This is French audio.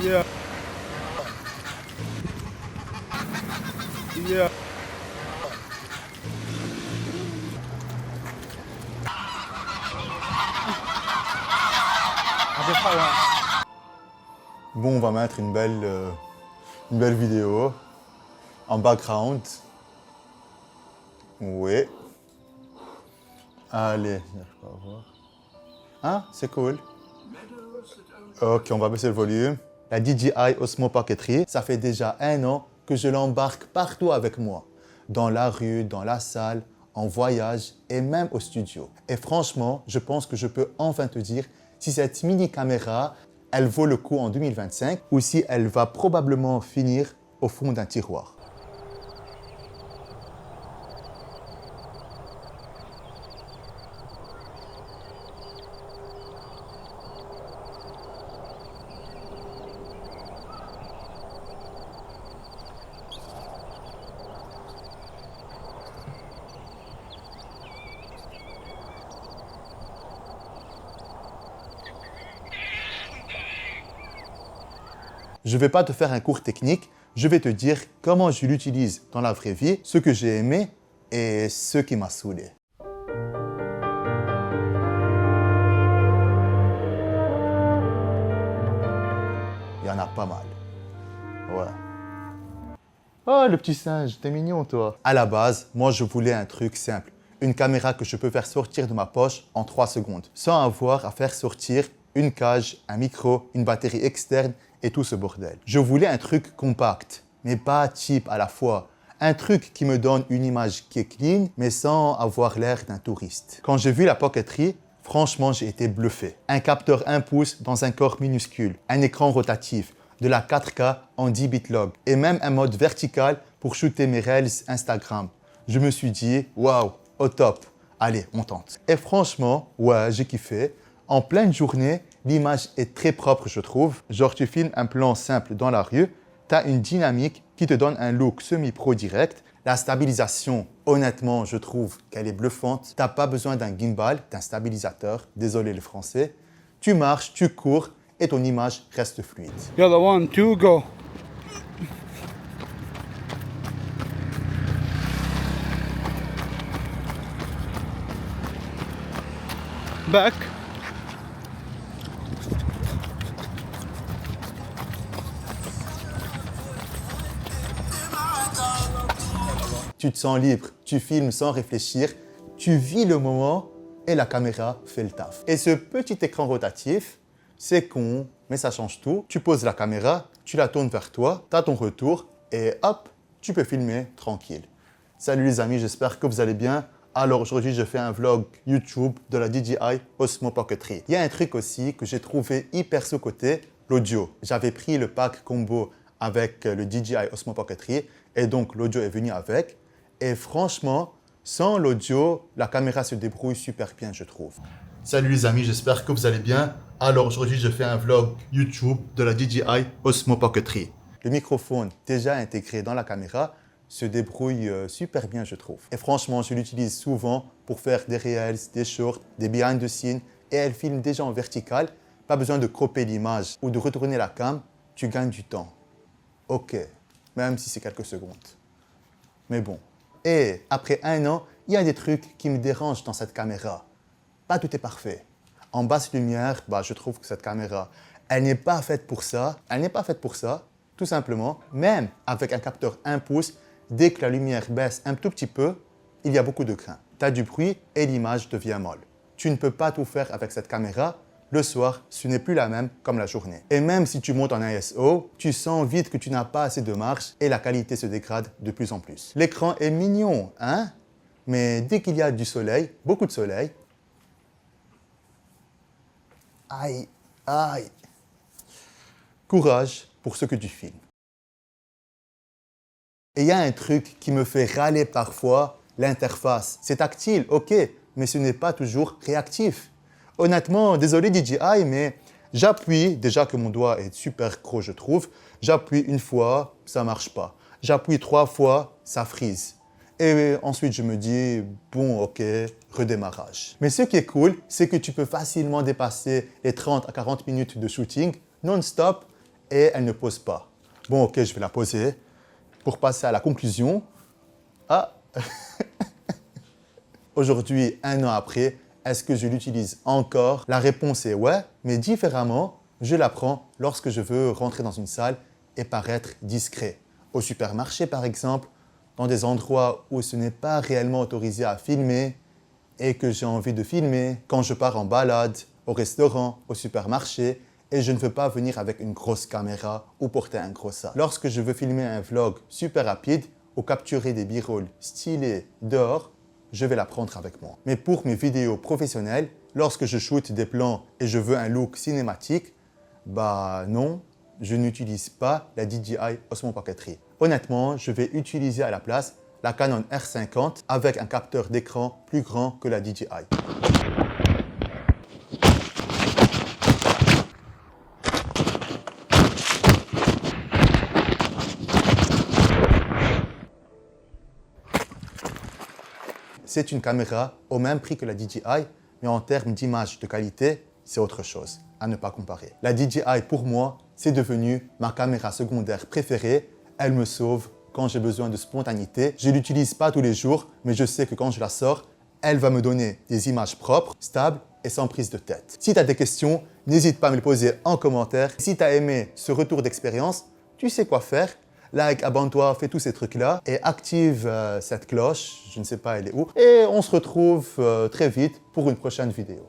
Yeah. Yeah. Bon, on va mettre une belle vidéo en background. Oui. Allez, j'arrive pas à voir. Ah, c'est cool. Ok, on va baisser le volume. La DJI Osmo Pocket 3, ça fait déjà 1 an que je l'embarque partout avec moi. Dans la rue, dans la salle, en voyage et même au studio. Et franchement, je pense que je peux enfin te dire si cette mini caméra, elle vaut le coup en 2025 ou si elle va probablement finir au fond d'un tiroir. Je ne vais pas te faire un cours technique, je vais te dire comment je l'utilise dans la vraie vie, ce que j'ai aimé et ce qui m'a saoulé. Il y en a pas mal. Ouais. Oh, le petit singe, t'es mignon, toi. À la base, moi, je voulais un truc simple. Une caméra que je peux faire sortir de ma poche en 3 secondes, sans avoir à faire sortir une cage, un micro, une batterie externe et tout ce bordel. Je voulais un truc compact, mais pas cheap à la fois. Un truc qui me donne une image qui est clean, mais sans avoir l'air d'un touriste. Quand j'ai vu la Pocket 3, franchement, j'ai été bluffé. Un capteur 1 pouce dans un corps minuscule, un écran rotatif, de la 4K en 10 bits log et même un mode vertical pour shooter mes Reels Instagram. Je me suis dit, waouh, au top, allez, on tente. Et franchement, ouais, j'ai kiffé. En pleine journée, l'image est très propre, je trouve. Genre, tu filmes un plan simple dans la rue, tu as une dynamique qui te donne un look semi-pro direct. La stabilisation, honnêtement, je trouve qu'elle est bluffante. Tu n'as pas besoin d'un gimbal, d'un stabilisateur, désolé le français. Tu marches, tu cours et ton image reste fluide. You're the 1, 2, go. Back. Tu te sens libre, tu filmes sans réfléchir, tu vis le moment et la caméra fait le taf. Et ce petit écran rotatif, c'est con, mais ça change tout. Tu poses la caméra, tu la tournes vers toi, tu as ton retour et hop, tu peux filmer tranquille. Salut les amis, j'espère que vous allez bien. Alors aujourd'hui, je fais un vlog YouTube de la DJI Osmo Pocket 3. Il y a un truc aussi que j'ai trouvé hyper sous-coté, l'audio. J'avais pris le pack combo avec le DJI Osmo Pocket 3 et donc l'audio est venu avec. Et franchement, sans l'audio, la caméra se débrouille super bien, je trouve. Salut les amis, j'espère que vous allez bien. Alors aujourd'hui, je fais un vlog YouTube de la DJI Osmo Pocket 3. Le microphone déjà intégré dans la caméra se débrouille super bien, je trouve. Et franchement, je l'utilise souvent pour faire des reels, des shorts, des behind the scenes et elle filme déjà en vertical. Pas besoin de cropper l'image ou de retourner la cam, tu gagnes du temps. Ok, même si c'est quelques secondes. Mais bon. Et après 1 an, il y a des trucs qui me dérangent dans cette caméra. Pas tout est parfait. En basse lumière, je trouve que cette caméra, elle n'est pas faite pour ça. Elle n'est pas faite pour ça, tout simplement. Même avec un capteur 1 pouce, dès que la lumière baisse un tout petit peu, il y a beaucoup de grains. Tu as du bruit et l'image devient molle. Tu ne peux pas tout faire avec cette caméra. Le soir, ce n'est plus la même comme la journée. Et même si tu montes en ISO, tu sens vite que tu n'as pas assez de marge et la qualité se dégrade de plus en plus. L'écran est mignon, hein? Mais dès qu'il y a du soleil, beaucoup de soleil, aïe, aïe. Courage pour ce que tu filmes. Et il y a un truc qui me fait râler parfois, l'interface. C'est tactile, ok, mais ce n'est pas toujours réactif. Honnêtement, désolé DJI, mais j'appuie, déjà que mon doigt est super gros, je trouve. J'appuie 1 fois, ça ne marche pas. J'appuie 3 fois, ça freeze. Et ensuite, je me dis, bon, ok, redémarrage. Mais ce qui est cool, c'est que tu peux facilement dépasser les 30 à 40 minutes de shooting non-stop et elle ne pose pas. Bon, ok, je vais la poser. Pour passer à la conclusion, aujourd'hui, 1 an après, est-ce que je l'utilise encore? La réponse est ouais, mais différemment. Je la prends lorsque je veux rentrer dans une salle et paraître discret. Au supermarché, par exemple, dans des endroits où ce n'est pas réellement autorisé à filmer et que j'ai envie de filmer, quand je pars en balade, au restaurant, au supermarché, et je ne veux pas venir avec une grosse caméra ou porter un gros sac. Lorsque je veux filmer un vlog super rapide ou capturer des b-rolls stylés dehors, je vais la prendre avec moi. Mais pour mes vidéos professionnelles, lorsque je shoot des plans et je veux un look cinématique, bah non, je n'utilise pas la DJI Osmo Pocket 3. Honnêtement, je vais utiliser à la place la Canon R50 avec un capteur d'écran plus grand que la DJI. C'est une caméra au même prix que la DJI, mais en termes d'image de qualité, c'est autre chose, à ne pas comparer. La DJI, pour moi, c'est devenu ma caméra secondaire préférée. Elle me sauve quand j'ai besoin de spontanéité. Je ne l'utilise pas tous les jours, mais je sais que quand je la sors, elle va me donner des images propres, stables et sans prise de tête. Si tu as des questions, n'hésite pas à me les poser en commentaire. Si tu as aimé ce retour d'expérience, tu sais quoi faire. Like, abonne-toi, fais tous ces trucs-là et active cette cloche, je ne sais pas elle est où. Et on se retrouve très vite pour une prochaine vidéo.